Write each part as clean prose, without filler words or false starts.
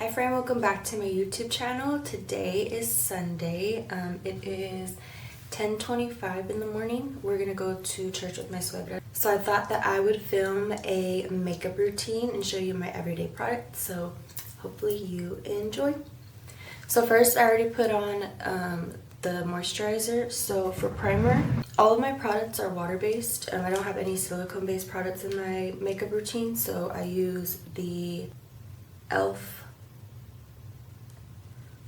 Hi friend, welcome back to my YouTube channel. Today is Sunday. It is 10:25 in the morning. We're gonna go to church with my suegra. So I thought that I would film a makeup routine and show you my everyday products. So hopefully you enjoy. So first I already put on the moisturizer. So for primer, all of my products are water-based. I don't have any silicone-based products in my makeup routine. So I use the e.l.f.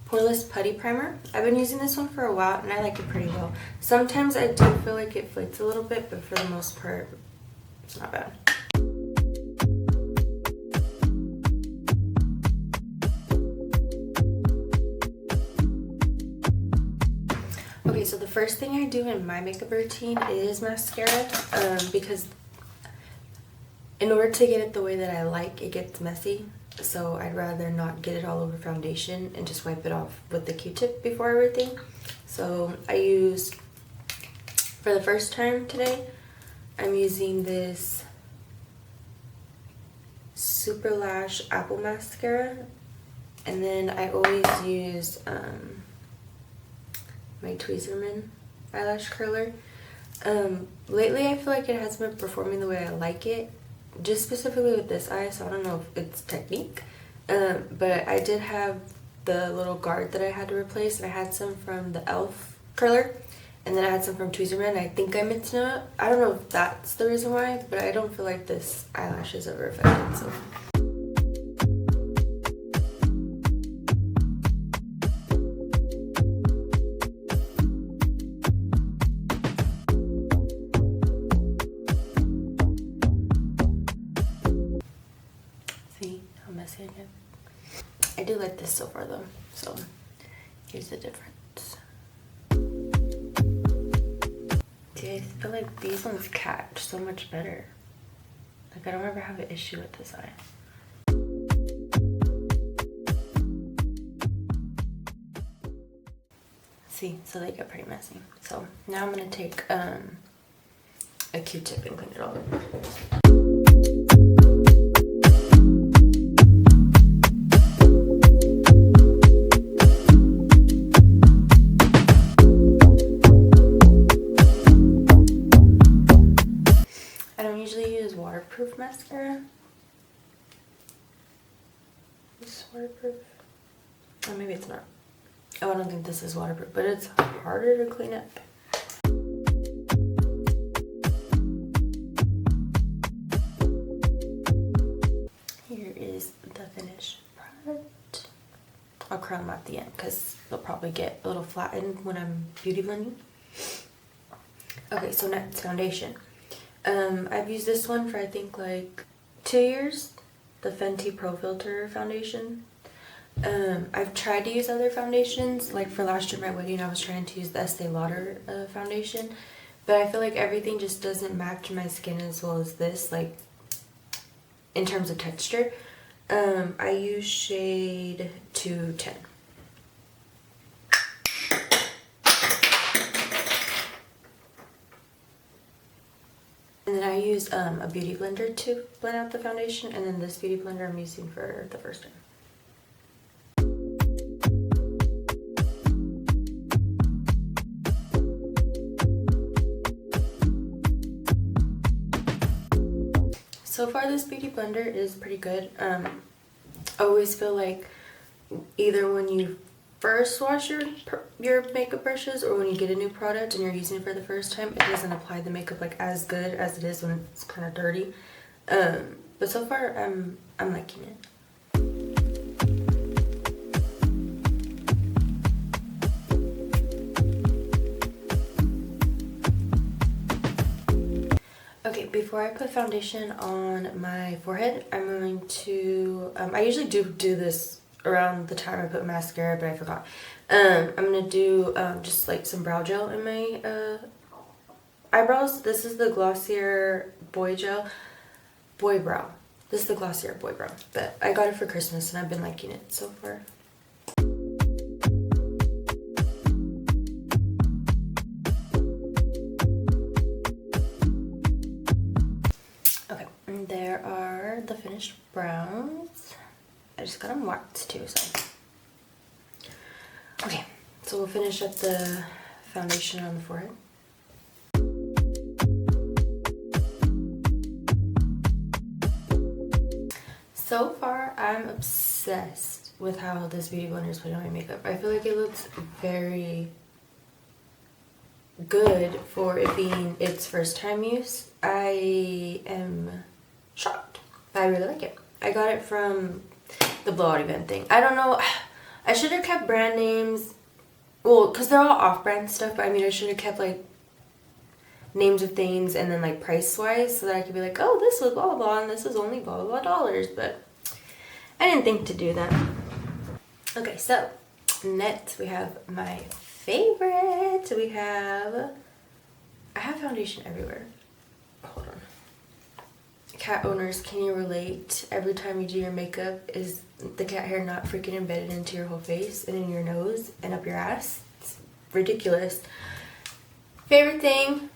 Poreless Putty Primer. I've been using this one for a while and I like it pretty well. Sometimes I do feel like it flakes a little bit, but for the most part, it's not bad. Okay, so the first thing I do in my makeup routine is mascara, because in order to get it the way that I like, it gets messy. So I'd rather not get it all over foundation and just wipe it off with the Q-tip before everything. So I use, for the first time today, I'm using this Super Lash Apple Mascara. And then I always use my Tweezerman eyelash curler. Lately I feel like it hasn't been performing the way I like it. Just specifically with this eye, so I don't know if it's technique, but I did have the little guard that I had to replace, and I had some from the e.l.f. curler, and then I had some from Tweezerman. I think I mixed it up. I don't know if that's the reason why, but I don't feel like this eyelash is ever affected, so. See how messy I get? I do like this so far though, so here's the difference. See, I feel like these ones catch so much better. Like I don't ever have an issue with this eye. See, so they get pretty messy. So now I'm gonna take a Q-tip and clean it all up. Waterproof mascara. Is this waterproof? Oh, maybe it's not. Oh, I don't think this is waterproof, but it's harder to clean up. Here is the finished product. I'll curl them at the end because they'll probably get a little flattened when I'm beauty blending. Okay, so next, foundation. I've used this one for I think like 2 years, the Fenty Pro Filter foundation. I've tried to use other foundations, like for last year my wedding I was trying to use the Estee Lauder foundation, but I feel like everything just doesn't match my skin as well as this, like in terms of texture. I use shade 210. And then I use a beauty blender to blend out the foundation, and then this beauty blender I'm using for the first time. So far this beauty blender is pretty good. I always feel like either when you first wash your makeup brushes or when you get a new product and you're using it for the first time, it doesn't apply the makeup like as good as it is when it's kind of dirty. But so far I'm liking it. Okay, before I put foundation on my forehead, I'm going to I usually do this around the time I put mascara, but I forgot. I'm gonna do just like some brow gel in my eyebrows. This is the Glossier Boy Brow. This is the Glossier Boy Brow, but I got it for Christmas and I've been liking it so far. Okay, and there are the finished brows. I just got them waxed too, so. Okay, so we'll finish up the foundation on the forehead. So far, I'm obsessed with how this Beauty Blender is putting on my makeup. I feel like it looks very good for it being its first time use. I am shocked. I really like it. I got it from the blowout event thing. I don't know. I should have kept brand names. Well, because they're all off-brand stuff, but I mean, I should have kept like names of things and then like price-wise so that I could be like, oh, this was blah, blah, blah, and this is only blah, blah, blah dollars. But I didn't think to do that. Okay, so next we have my favorite. I have foundation everywhere. Hold on. Cat owners, can you relate? Every time you do your makeup, is the cat hair not freaking embedded into your whole face and in your nose and up your ass? It's ridiculous. Favorite thing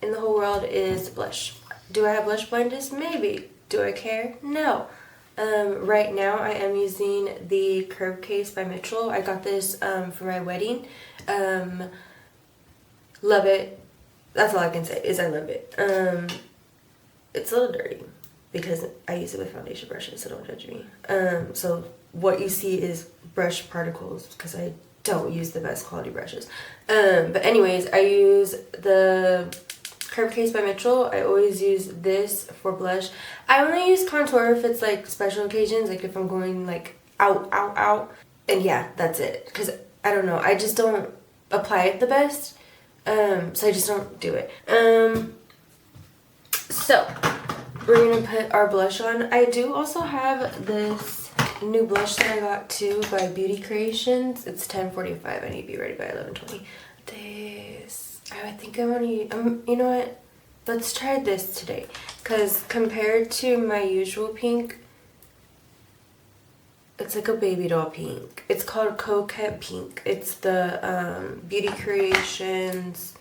in the whole world is blush. Do I have blush blindness? Maybe. Do I care? No. Right now I am using the Curve Case by Mitchell. I got this for my wedding. Love it. That's all I can say is I love it. It's a little dirty because I use it with foundation brushes, so don't judge me. So what you see is brush particles because I don't use the best quality brushes. But anyways, I use the Curve Case by Mitchell. I always use this for blush. I only use contour if it's like special occasions, like if I'm going like out. And yeah, that's it. Because I don't know, I just don't apply it the best. So I just don't do it. So we're gonna put our blush on. I do also have this new blush that I got too by Beauty Creations. It's 10:45. I need to be ready by 11:20. This, I think I'm gonna, you know what? Let's try this today. Because compared to my usual pink, it's like a baby doll pink. It's called Coquette Pink. It's the Beauty Creations,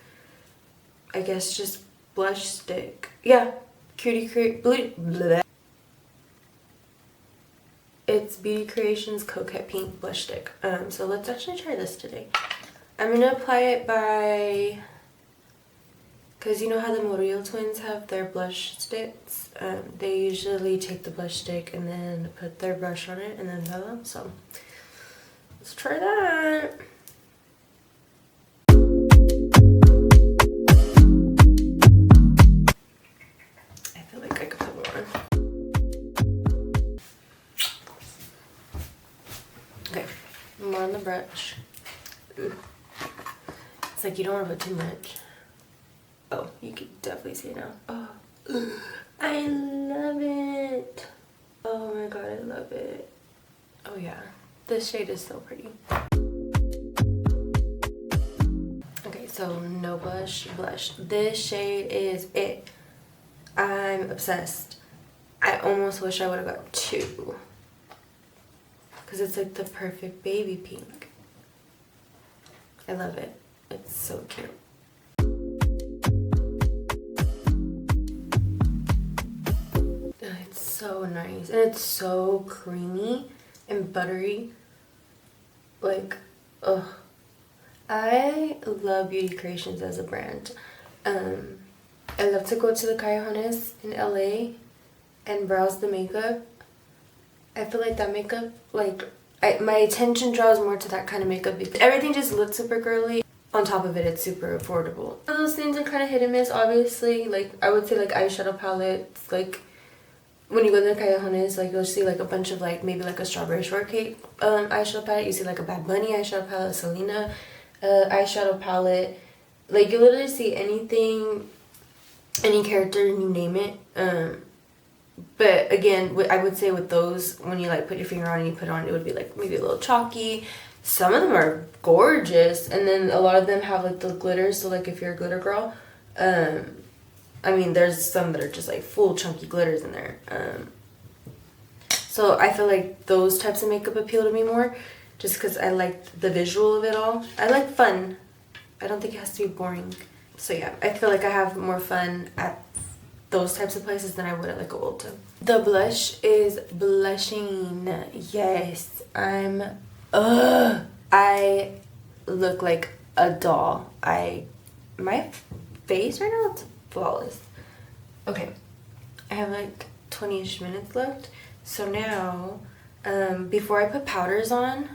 I guess just blush stick. Yeah, it's Beauty Creations Coquette Pink blush stick. So let's actually try this today. I'm gonna apply it by, because you know how the Murillo twins have their blush sticks? They usually take the blush stick and then put their brush on it and then fill them. So let's try that. I feel like I could put more. Okay, more on the brush. It's like you don't want to put too much. Oh, you can definitely see it now. Oh, I love it. Oh my god, I love it. Oh yeah, this shade is so pretty. Okay, so no blush. This shade is it. I'm obsessed. I almost wish I would have got two. Because it's like the perfect baby pink. I love it. It's so cute. It's so nice. And it's so creamy and buttery. Like, ugh. I love Beauty Creations as a brand. I love to go to the Callejones in LA and browse the makeup. I feel like that makeup, like, my attention draws more to that kind of makeup because everything just looks super girly. On top of it, it's super affordable. Those things are kind of hit and miss, obviously. Like, I would say, like, eyeshadow palettes, like, when you go to the Callejones, like, you'll see, like, a bunch of, like, maybe, like, a strawberry shortcake eyeshadow palette. You see, like, a Bad Bunny eyeshadow palette, Selena eyeshadow palette. Like, you literally see anything, any character, and you name it. But again, I would say with those, when you like put your finger on and you put it on, it would be like maybe a little chalky. Some of them are gorgeous, and then a lot of them have like the glitter. So like if you're a glitter girl, I mean there's some that are just like full chunky glitters in there. So I feel like those types of makeup appeal to me more, just because I like the visual of it all. I like fun. I don't think it has to be boring. So yeah, I feel like I have more fun at those types of places than I would at like a Ulta. The blush is blushing. Yes, I look like a doll. My face right now, it's flawless. Okay, I have like 20-ish minutes left. So now, before I put powders on,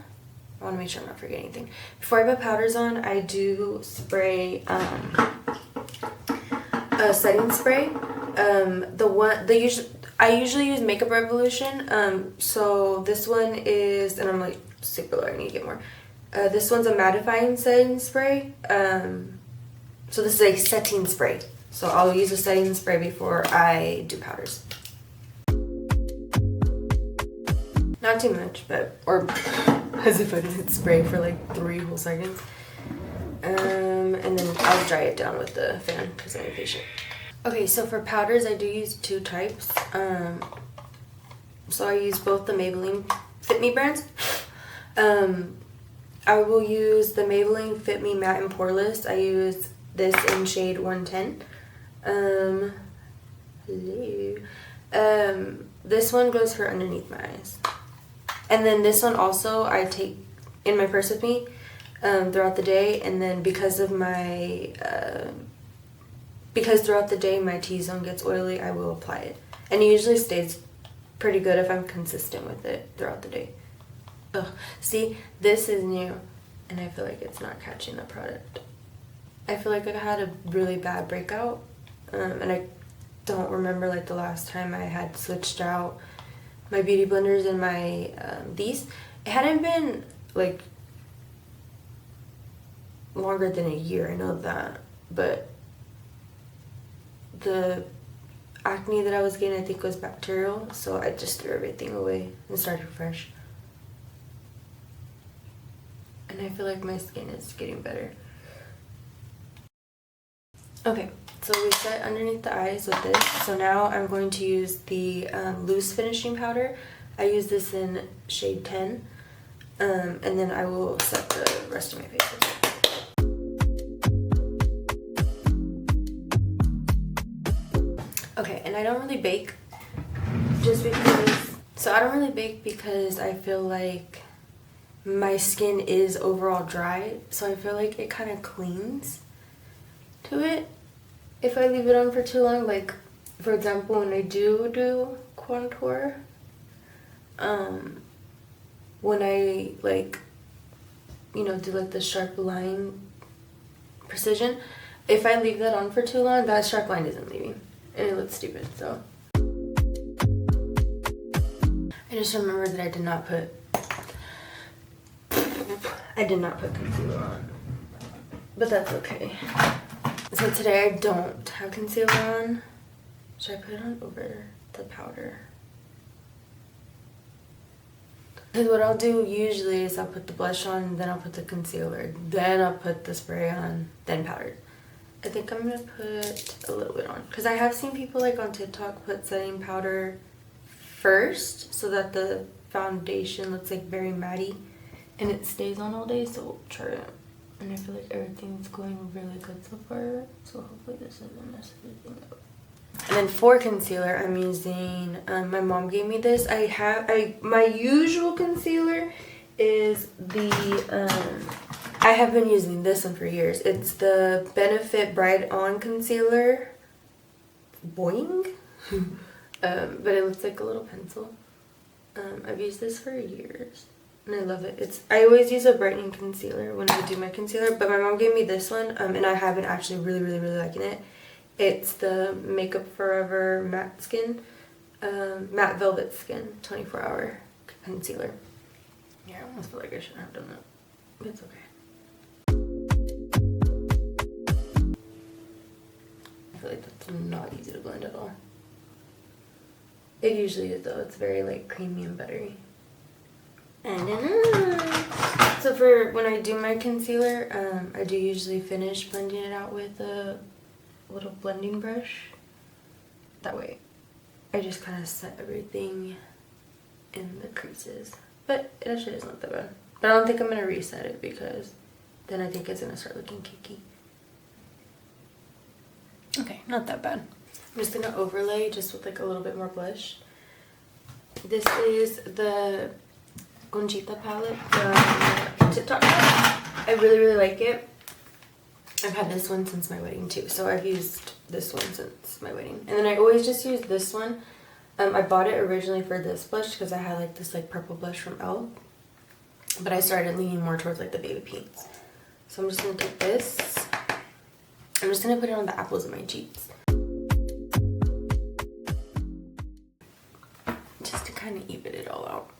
I want to make sure I'm not forgetting anything. Before I put powders on, I do spray a setting spray. I usually use Makeup Revolution. So this one is, and I'm like super low, I need to get more. This one's a mattifying setting spray. So this is a setting spray. So I'll use a setting spray before I do powders. Not too much, but, or as if I didn't spray for like 3 whole seconds. And then I'll dry it down with the fan because I'm impatient. Okay, so for powders, I do use 2 types. So I use both the Maybelline Fit Me brands. I will use the Maybelline Fit Me Matte and Poreless. I use this in shade 110. This one goes for underneath my eyes. And then this one also I take in my purse with me throughout the day. And then because throughout the day my T-zone gets oily, I will apply it. And it usually stays pretty good if I'm consistent with it throughout the day. Ugh. See, this is new, and I feel like it's not catching the product. I feel like I had a really bad breakout, and I don't remember like the last time I had switched out my beauty blenders and my these. It hadn't been like longer than a year, I know that, but the acne that I was getting I think was bacterial, so I just threw everything away and started fresh. And I feel like my skin is getting better. Okay, so we set underneath the eyes with this. So now I'm going to use the loose finishing powder. I use this in shade 10. And then I will set the rest of my face with it. Okay, and I don't really bake just because... So I don't really bake because I feel like my skin is overall dry, so I feel like it kind of clings to it if I leave it on for too long. Like, for example, when I do contour, when I like, you know, do like the sharp line precision, if I leave that on for too long, that sharp line isn't leaving and it looks stupid. So I just remember that I did not put concealer on, but that's okay. So today I don't have concealer on. Should I put it on over the powder? Because what I'll do usually is I'll put the blush on, then I'll put the concealer, then I'll put the spray on, then powder. I think I'm gonna put a little bit on, because I have seen people like on TikTok put setting powder first so that the foundation looks like very matty and it stays on all day, so we'll try it. And I feel like everything's going really good so far, so hopefully this doesn't mess everything up. And then for concealer, I'm using, my mom gave me this. My usual concealer is the, I have been using this one for years. It's the Benefit Bright On Concealer. Boing. But it looks like a little pencil. I've used this for years. And I love it. I always use a brightening concealer when I do my concealer, but my mom gave me this one, and I have been actually really liking it. It's the Makeup Forever Matte Skin, Matte Velvet Skin 24-hour concealer. Yeah, I almost feel like I shouldn't have done that, but it's okay. I feel like that's not easy to blend at all. It usually is though. It's very like creamy and buttery. So for when I do my concealer, I do usually finish blending it out with a little blending brush. That way I just kind of set everything in the creases. But it actually is not that bad. But I don't think I'm going to reset it because then I think it's going to start looking cakey. Okay, not that bad. I'm just gonna overlay just with like a little bit more blush. This is the Conchita palette from TikTok. I really, really like it. I've had this one since my wedding too, so I've used this one since my wedding. And then I always just use this one. I bought it originally for this blush because I had like this like purple blush from Elle, but I started leaning more towards like the baby pinks. So I'm just gonna take this. I'm just gonna put it on the apples of my cheeks, just to kind of even it all out.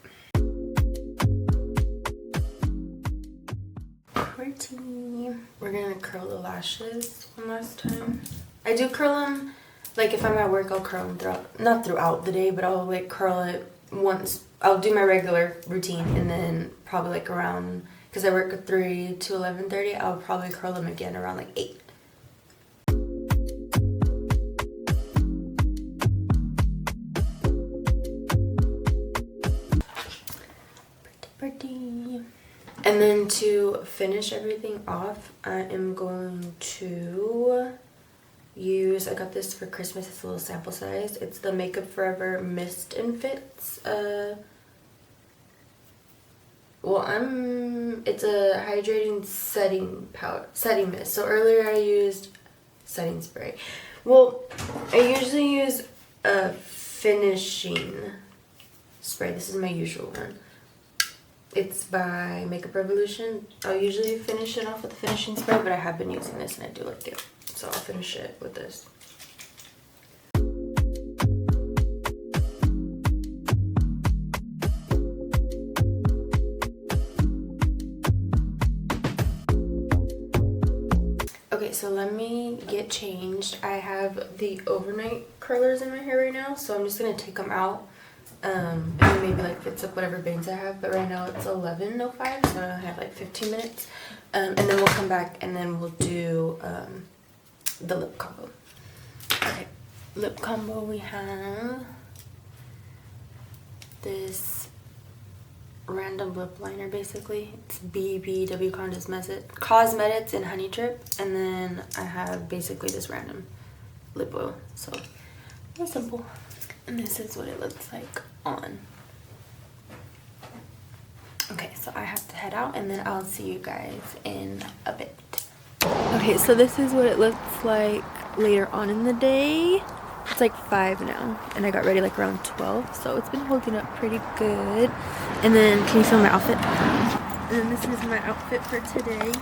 Pretty. We're gonna curl the lashes one last time. I do curl them, like if I'm at work, I'll curl them throughout, not throughout the day, but I'll like curl it once. I'll do my regular routine and then probably like around, because I work at 3 to 11:30, I'll probably curl them again around like 8. Pretty. And then to finish everything off, I am going to use, I got this for Christmas, it's a little sample size. It's the Makeup Forever Mist and Fits. It's a hydrating setting powder, setting mist. So earlier I used setting spray. Well, I usually use a finishing spray. This is my usual one. It's by Makeup Revolution. I'll usually finish it off with a finishing spray, but I have been using this and I do like it. So I'll finish it with this. Okay, so let me get changed. I have the overnight curlers in my hair right now, so I'm just gonna take them out. And maybe like fits up whatever bangs I have, but right now it's 11:05, so I have like 15 minutes. And then we'll come back and then we'll do the lip combo. Okay, lip combo, we have this random lip liner basically. It's BBW Cosmetics in Honey Drip, and then I have basically this random lip oil. So real simple. And this is what it looks like on. Okay, so I have to head out and then I'll see you guys in a bit. Okay, so this is what it looks like later on in the day. It's like 5 now and I got ready like around 12, so it's been holding up pretty good. And then, can you film my outfit? And then this is my outfit for today.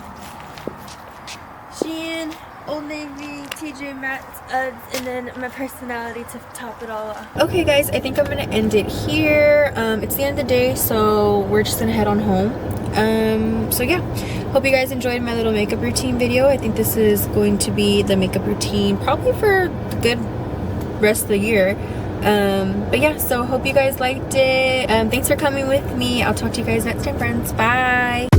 Shein, Old Navy, TJ Maxx, Uggs, and then my personality to top it all off. Okay guys, I think I'm gonna end it here. It's the end of the day, so we're just gonna head on home. So yeah, hope you guys enjoyed my little makeup routine video. I think this is going to be the makeup routine probably for the good rest of the year. But yeah, so hope you guys liked it. Thanks for coming with me. I'll talk to you guys next time, friends. Bye.